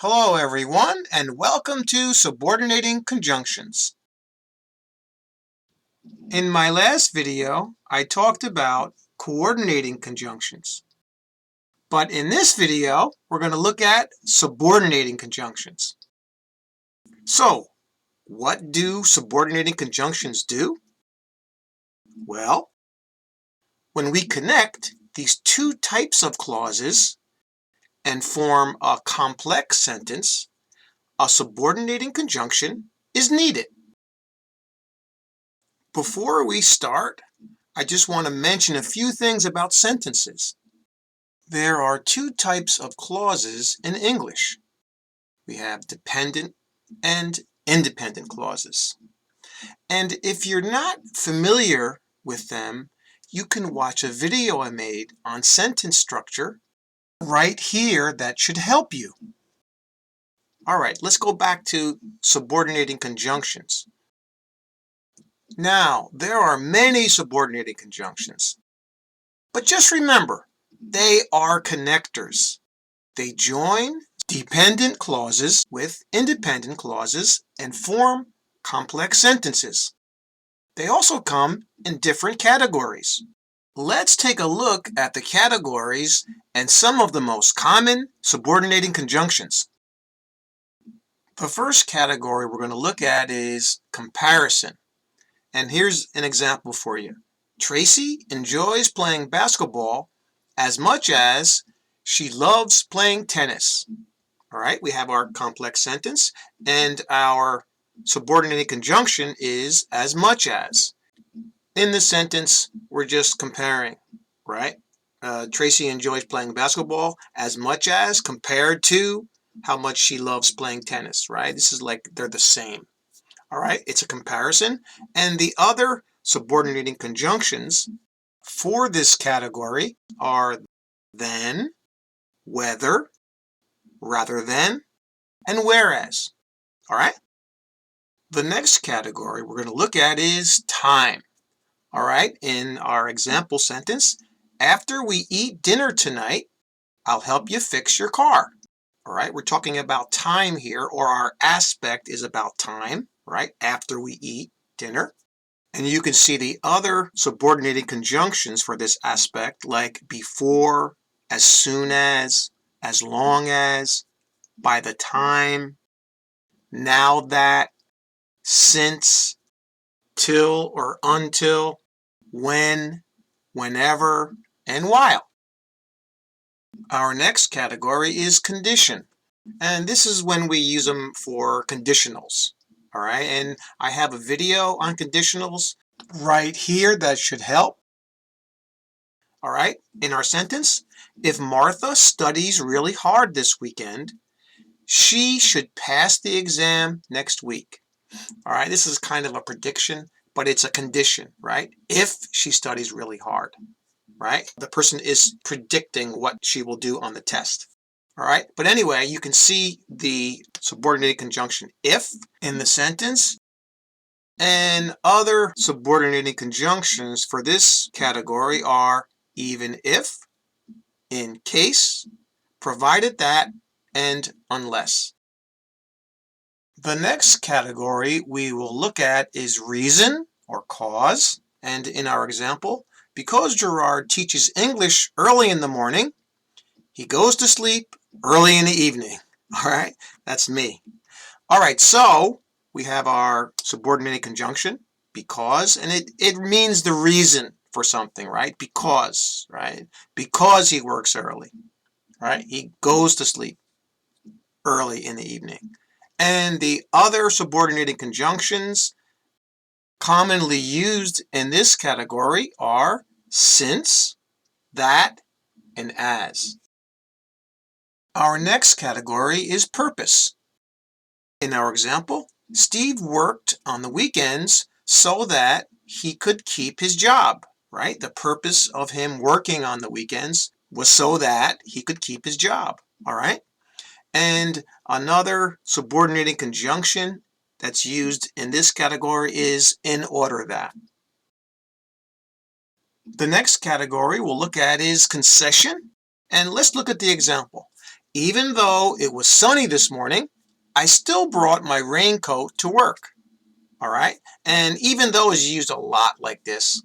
Hello everyone, and welcome to Subordinating Conjunctions. In my last video, I talked about coordinating conjunctions. But in this video, we're going to look at subordinating conjunctions. So, what do subordinating conjunctions do? Well, when we connect these two types of clauses and form a complex sentence, a subordinating conjunction is needed. Before we start, I just want to mention a few things about sentences. There are two types of clauses in English. We have dependent and independent clauses. And if you're not familiar with them, you can watch a video I made on sentence structure right here that should help you. All right, let's go back to subordinating conjunctions. Now, there are many subordinating conjunctions, but just remember, they are connectors. They join dependent clauses with independent clauses and form complex sentences. They also come in different categories. Let's take a look at the categories and some of the most common subordinating conjunctions. The first category we're going to look at is comparison. And here's an example for you. Tracy enjoys playing basketball as much as she loves playing tennis. All right, we have our complex sentence, and our subordinating conjunction is as much as. In the sentence, we're just comparing, right? Tracy enjoys playing basketball as much as compared to how much she loves playing tennis, right? This is like they're the same. All right, it's a comparison. And the other subordinating conjunctions for this category are than, whether, rather than, and whereas. All right? The next category we're going to look at is time. All right, in our example sentence, after we eat dinner tonight, I'll help you fix your car. All right, we're talking about time here, or our aspect is about time, right, after we eat dinner. And you can see the other subordinating conjunctions for this aspect, like before, as soon as long as, by the time, now that, since, till or until, when, whenever, and while. Our next category is condition, and this is when we use them for conditionals. All right, and I have a video on conditionals right here that should help. All right, in our sentence, if Martha studies really hard this weekend, she should pass the exam next week. All right, this is kind of a prediction, but it's a condition, right? If she studies really hard. Right? The person is predicting what she will do on the test. All right? But anyway, you can see the subordinated conjunction if in the sentence, and other subordinating conjunctions for this category are even if, in case, provided that, and unless. The next category we will look at is reason or cause, and in our example, because Gerard teaches English early in the morning, he goes to sleep early in the evening. All right, that's me. All right, so we have our subordinating conjunction, because, and it means the reason for something, right? Because, right? Because he works early, right? He goes to sleep early in the evening. And the other subordinating conjunctions commonly used in this category are since, that, and as. Our next category is purpose. In our example, Steve worked on the weekends so that he could keep his job, right? The purpose of him working on the weekends was so that he could keep his job, all right? And another subordinating conjunction that's used in this category is in order that. The next category we'll look at is concession. And let's look at the example. Even though it was sunny this morning, I still brought my raincoat to work. All right? And even though is used a lot like this,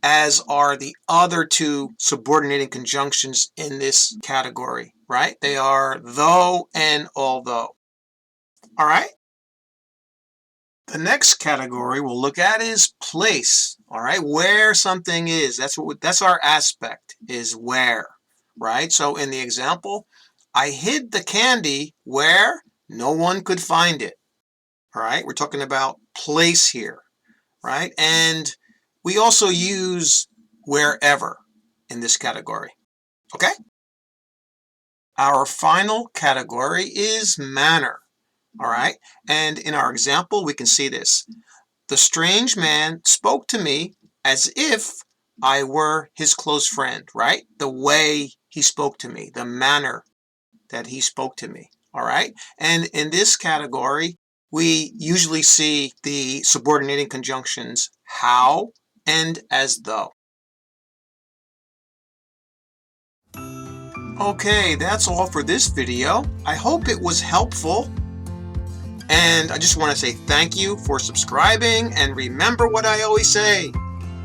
as are the other two subordinating conjunctions in this category, right? They are though and although. All right? The next category we'll look at is place. All right? Where something is. That's our aspect, is where, right? So in the example, I hid the candy where no one could find it. All right? We're talking about place here, right? And we also use wherever in this category. Okay? Our final category is manner. All right? And in our example, we can see this. The strange man spoke to me as if I were his close friend, right? The way he spoke to me, the manner that he spoke to me. All right? And in this category, we usually see the subordinating conjunctions how and as though. Okay, that's all for this video. I hope it was helpful. And I just want to say thank you for subscribing. And remember what I always say,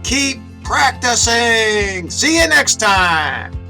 keep practicing. See you next time.